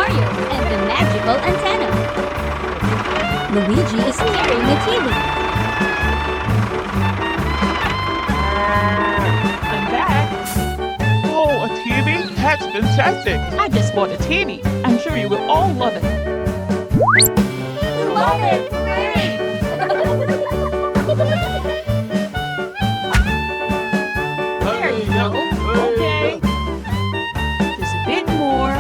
Mario and the magical antenna. Luigi is carrying a TV. I'm back. Oh, a TV? That's fantastic. I just bought a TV. I'm sure you will all love it. Love it! Great! There you go. Okay. Just a bit more.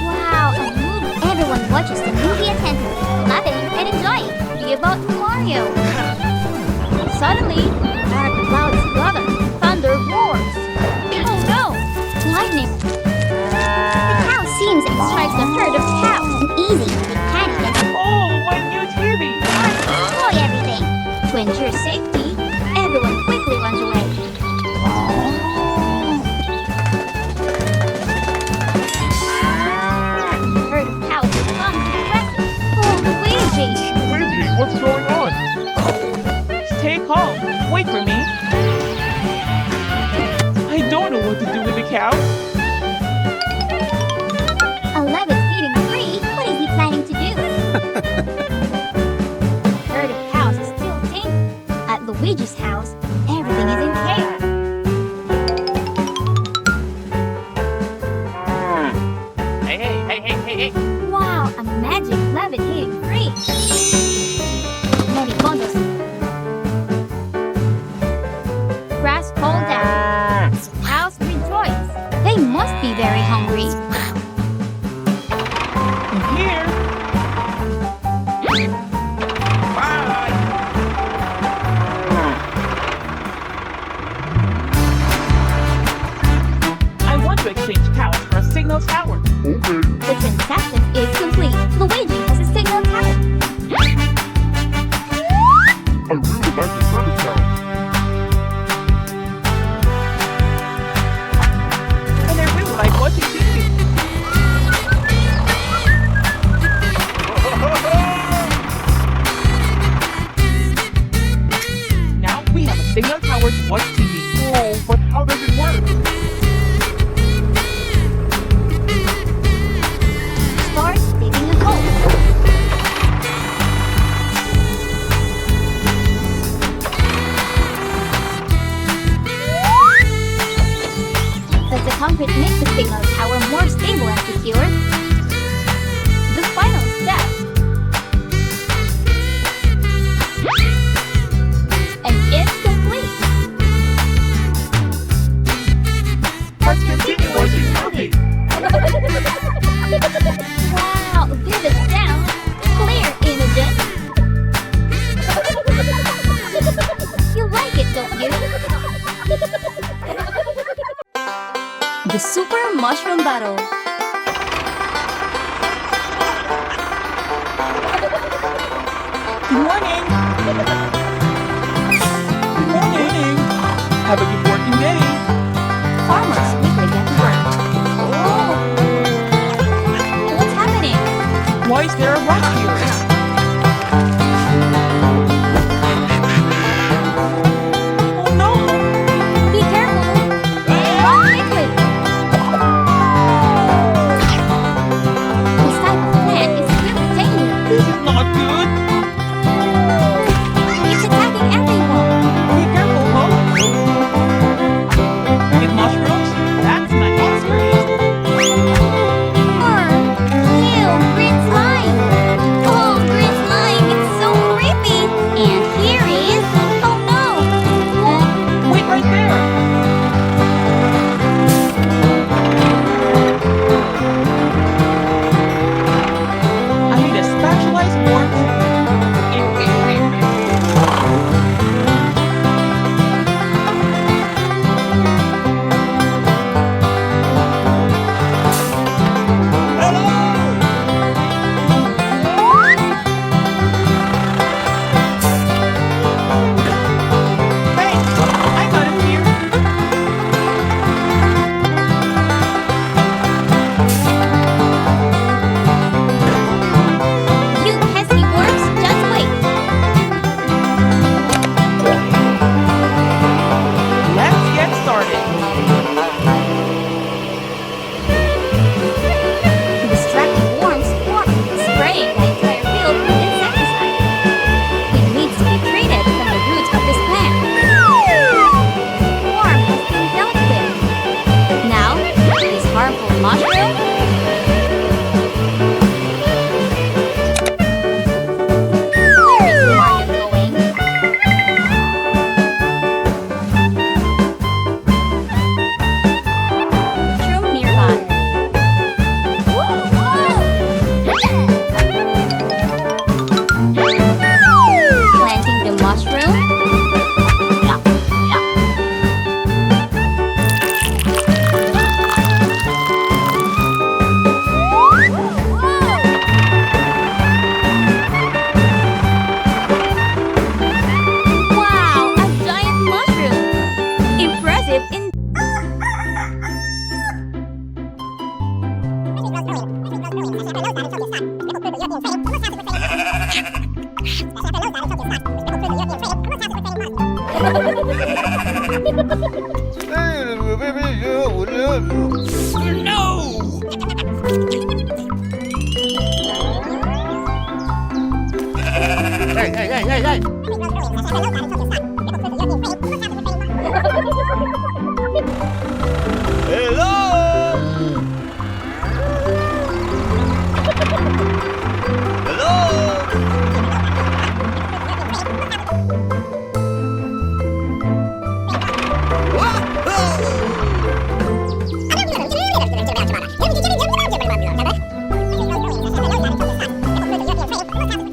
Wow, a movie. Everyone watches the movie attentively, love it, and enjoy it. Be about Mario. Suddenly, Dark Cloud's brother, Thunder roars. Oh no! Lightning! The cow seems and strikes the herd of cows. Easy, with candy and Oh, my new TV. destroy everything. To ensure safety, everyone quickly runs away. The herd of cows becomes aggressive. Oh, Luigi! Luigi, what's going on? Stay calm. Wait for me. I don't know what to do with the cow. 11's eating free. What is he planning to do? The herd of cows is still tamed. At Luigi's house, everything is in chaos. Hey. Wow, a magic levitating free. Many bundles. Grass fall down. Cows rejoice. They must be very hungry. I'm here. Bye. I want to exchange cows for a signal tower. Okay. The transaction is complete. Luigi has a signal tower. I really like the service tower. And I really like watching TV. Now we have a signal tower to watch TV. Oh, but how does it work? Start digging a hole. Does the concrete make the signal tower more stable and secure? The final step. And it's complete. Let's continue watching TV. Wow, vivid sound, clear images. You like it, don't you? The Super Mushroom Battle. Good morning. Good morning. Have a good working day. Farmers quickly get to work. Oh! What's happening? Why is there a rock here? Oh no! Be careful! Run quickly! This type of plant is really dangerous. This is not good. It's attacking everyone. Be careful, huh? With mushrooms? That's my expertise. Ew, green slime! Oh!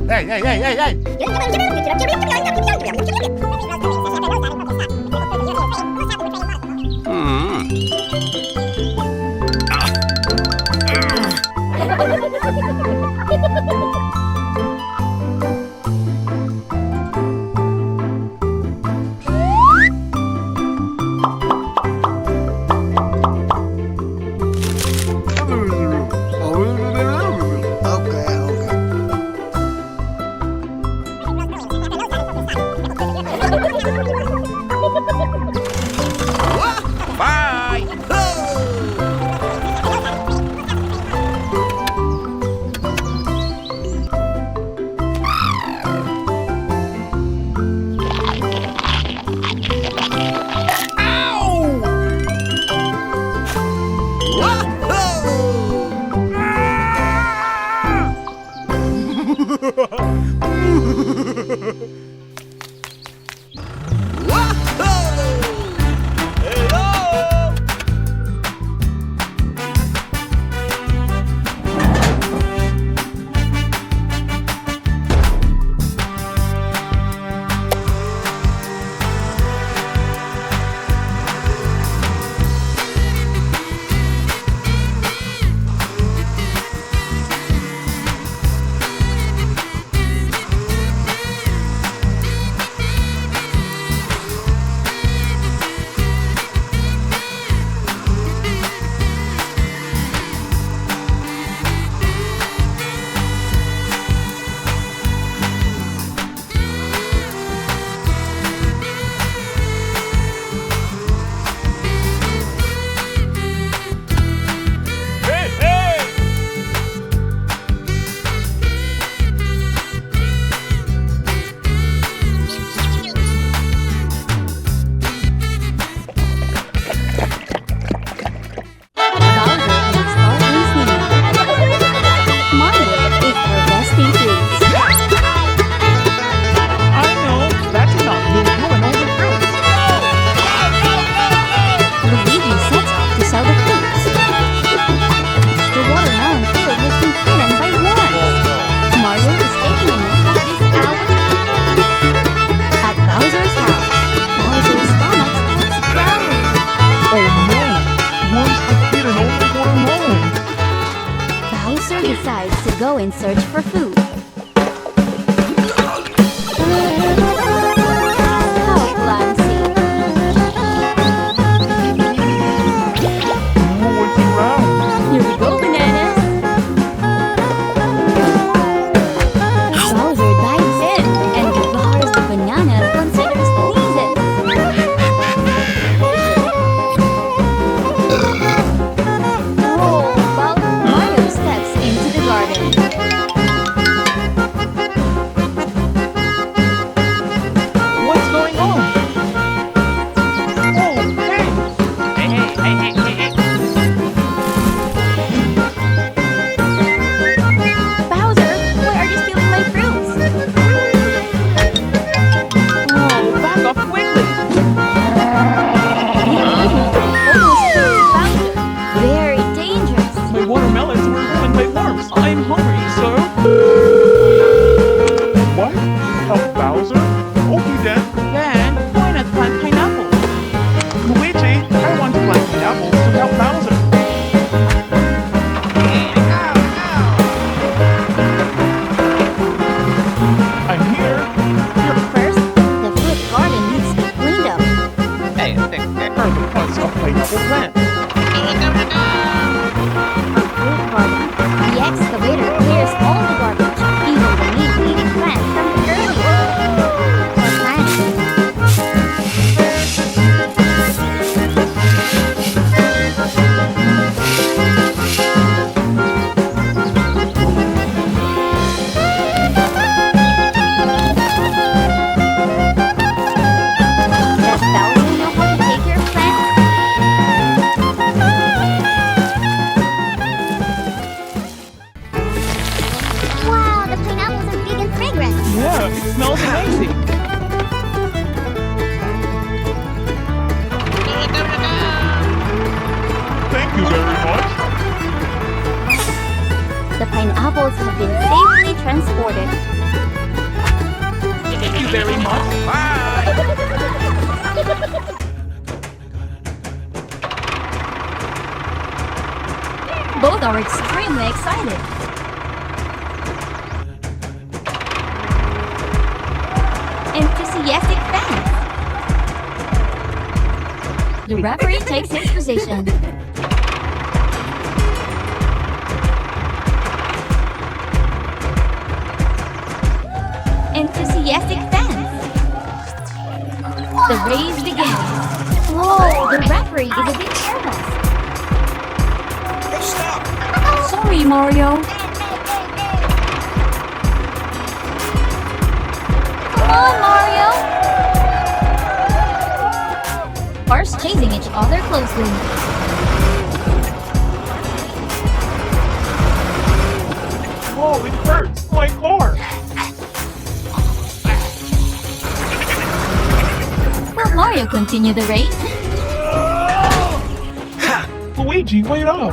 Hey, hey, hey, hey, hey! Okay, okay. Bye! Hey, hey! Bowser is Sparkling Sneeze. Mario is harvesting fruits. I know. That's not will ruin all the fruits. Luigi sets off to sell the fruits. The watermelon field has been hidden by worms. Mario is taking a look at this out. At Bowser's house, Bowser's stomach starts growling. Oh no! Worms have eaten all the watermelon. Bowser decides to go in search for food. How clumsy. Oh, it's around. Here we go, bananas! Bowser dives in and devours the bananas considered sneezes. Oh, Mario steps into the garden. What's going on? Oh, hey! Hey, hey, hey, hey, hey, Bowser, why are you stealing my fruits? Oh, back off quickly! Almost killed Bowser. Very dangerous. My watermelons were ruined by worms. I'm hungry, sir. What? Help Bowser? Okay then. Then, why not plant pineapples? Luigi, I want to plant pineapples to help Bowser. I'm here. First, the fruit garden needs to be cleaned up. Hey, are the parts of pineapple plant. Fruit garden. The excavator clears all the garbage, even the meat-eating plant from earlier. For planting. It smells amazing. Thank you very much. The pineapples have been safely transported. Thank you very much. Both are extremely excited. Enthusiastic fans. The referee takes his position. Enthusiastic fans. The race begins. Whoa, the referee is a bit careless. Sorry, Mario. Come on, Mario. Cars chasing each other closely. Oh, it hurts. My car. Will Mario continue the race? Luigi, wait up.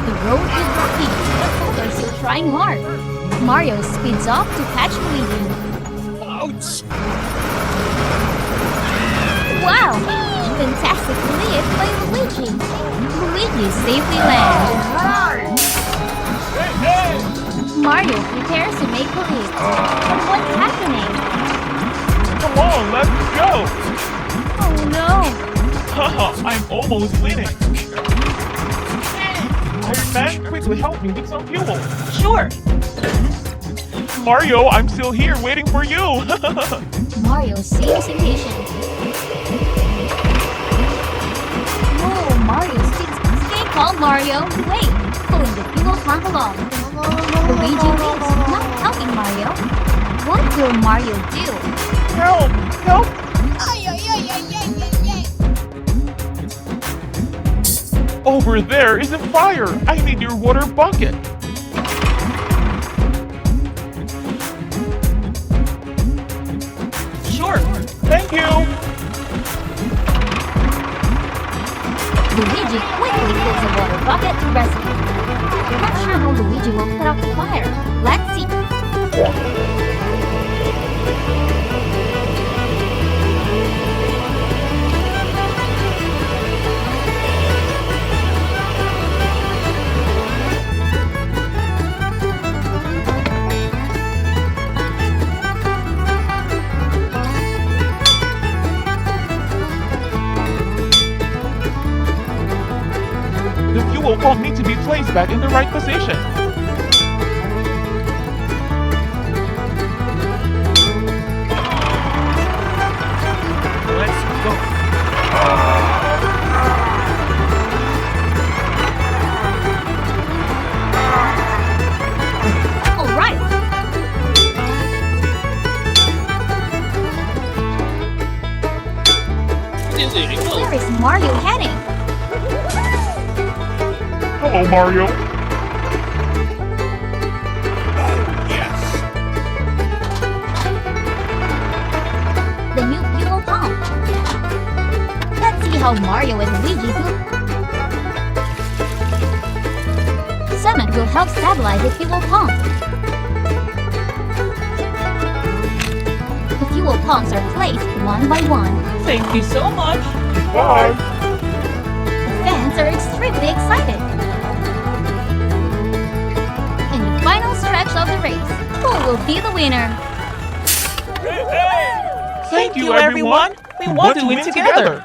The road is rocky, but both are still trying hard. Mario speeds up to catch Luigi. Wow! Fantastic lift by Luigi. Luigi safely lands. Mario prepares to make the leap. But what's happening? Come on, let's go. Oh no! Haha, I'm almost winning. Iron Man, quickly help me with some fuel. Sure. Mario, I'm still here waiting for you. Mario seems impatient. Whoa, Mario speaks. Stay calm, Mario. Wait, pulling the fuel tank along. Luigi leaves, not helping Mario. What will Mario do? Help! Help! Over there is a fire. I need your water bucket. Sure. Thank you. Luigi quickly fills a water bucket to rescue. I'm not sure how Luigi will put out the fire. Let's see. The fuel pump needs to be placed back in the right position. Let's go. All right. Where is Mario heading? Hello, Mario. The new fuel pump. Let's see how Mario and Luigi do. Cement will help stabilize the fuel pump. The fuel pumps are placed one by one. Thank you so much. Bye. The fans are extremely excited. In the final stretch of the race, who will be the winner? Thank you, everyone. We want to win together.